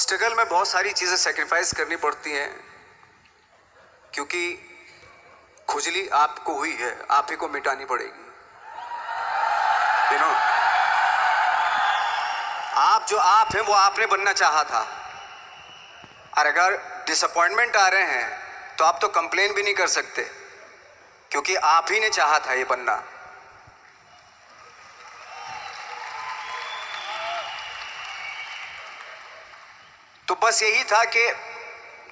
Struggle में बहुत सारी चीज़ें सेक्रीफाइस करनी पड़ती हैं, क्योंकि खुजली आपको हुई है, आप ही को मिटानी पड़ेगी। आप जो आप हैं वो आपने बनना चाहा था, और अगर डिसअपॉइंटमेंट आ रहे हैं तो आप तो कंप्लेन भी नहीं कर सकते, क्योंकि आप ही ने चाहा था ये बनना। तो बस यही था कि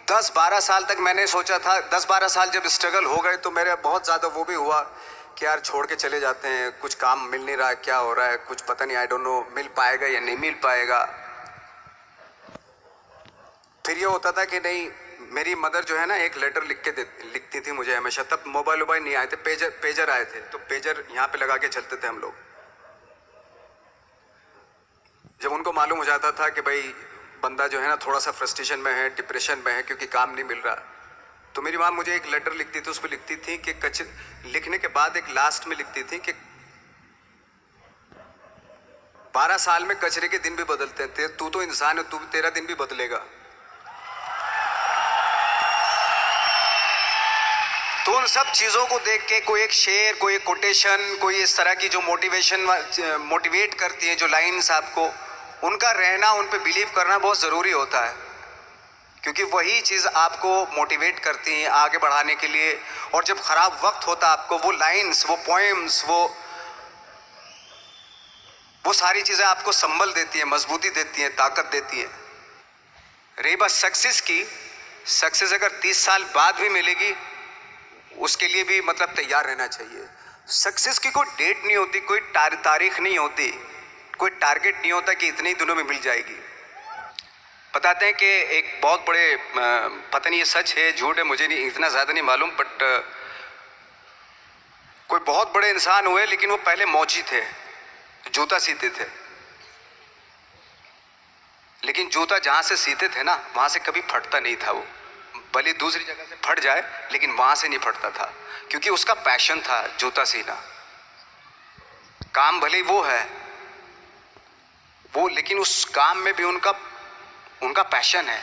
10-12 साल तक मैंने सोचा था, 10-12 साल जब स्ट्रगल हो गए तो मेरे बहुत ज़्यादा वो भी हुआ कि यार छोड़ के चले जाते हैं, कुछ काम मिल नहीं रहा है, क्या हो रहा है कुछ पता नहीं, आई डोंट नो मिल पाएगा या नहीं मिल पाएगा। फिर ये होता था कि नहीं, मेरी मदर जो है ना एक लेटर लिखती थी मुझे हमेशा। तब मोबाइल नहीं आए थे, पेजर आए थे, तो पेजर यहाँ पे लगा के चलते थे हम लोग। जब उनको मालूम हो जाता था कि भाई बंदा जो है ना थोड़ा सा फ्रस्ट्रेशन में है, डिप्रेशन में है क्योंकि काम नहीं मिल रहा, तो मेरी माँ मुझे एक लेटर लिखती थी। उस पर लिखती थी कि लिखने के बाद एक लास्ट में लिखती थी कि 12 साल में कचरे के दिन भी बदलते थे, तू तो इंसान है, तू तेरा दिन भी बदलेगा। तो उन सब चीज़ों को देख के कोई एक शेर, कोई एक कोटेशन, कोई इस तरह की जो मोटिवेट करती है, जो लाइंस आपको, उनका रहना, उन पे बिलीव करना बहुत ज़रूरी होता है, क्योंकि वही चीज़ आपको मोटिवेट करती है आगे बढ़ाने के लिए। और जब ख़राब वक्त होता है आपको, वो लाइंस, वो पोएम्स, वो सारी चीज़ें आपको संबल देती हैं, मजबूती देती हैं, ताकत देती हैं। रही बात सक्सेस की, सक्सेस अगर 30 साल बाद भी मिलेगी, उसके लिए भी मतलब तैयार रहना चाहिए। सक्सेस की कोई डेट नहीं होती, कोई तारीख नहीं होती, कोई टारगेट नहीं होता कि इतने ही दिनों में मिल जाएगी। बताते हैं कि एक बहुत बड़े, पता नहीं ये सच है झूठ है, मुझे नहीं इतना ज़्यादा नहीं मालूम, बट कोई बहुत बड़े इंसान हुए, लेकिन वो पहले मौची थे, जूता सीते थे। लेकिन जूता जहाँ से सीते थे ना, वहाँ से कभी फटता नहीं था। वो भले दूसरी जगह से फट जाए, लेकिन वहाँ से नहीं फटता था, क्योंकि उसका पैशन था जूता सीना। काम भले वो है वो, लेकिन उस काम में भी उनका पैशन है।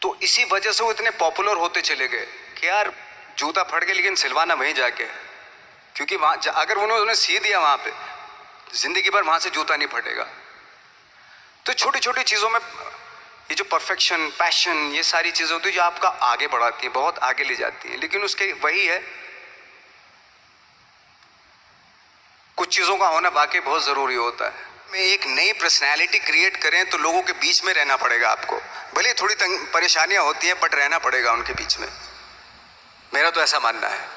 तो इसी वजह से वो इतने पॉपुलर होते चले गए कि यार जूता फट गया लेकिन सिलवाना वहीं जाके है, क्योंकि वहाँ अगर उन्होंने सी दिया वहाँ पे, जिंदगी भर वहाँ से जूता नहीं फटेगा। तो छोटी छोटी चीज़ों में ये जो परफेक्शन, पैशन, ये सारी चीज़ें होती है जो आपका आगे बढ़ाती है, बहुत आगे ले जाती है। लेकिन उसके वही है, कुछ चीज़ों का होना वाकई बहुत ज़रूरी होता है। में एक नई पर्सनैलिटी क्रिएट करें तो लोगों के बीच में रहना पड़ेगा आपको, भले थोड़ी परेशानियां होती हैं, बट रहना पड़ेगा उनके बीच में। मेरा तो ऐसा मानना है।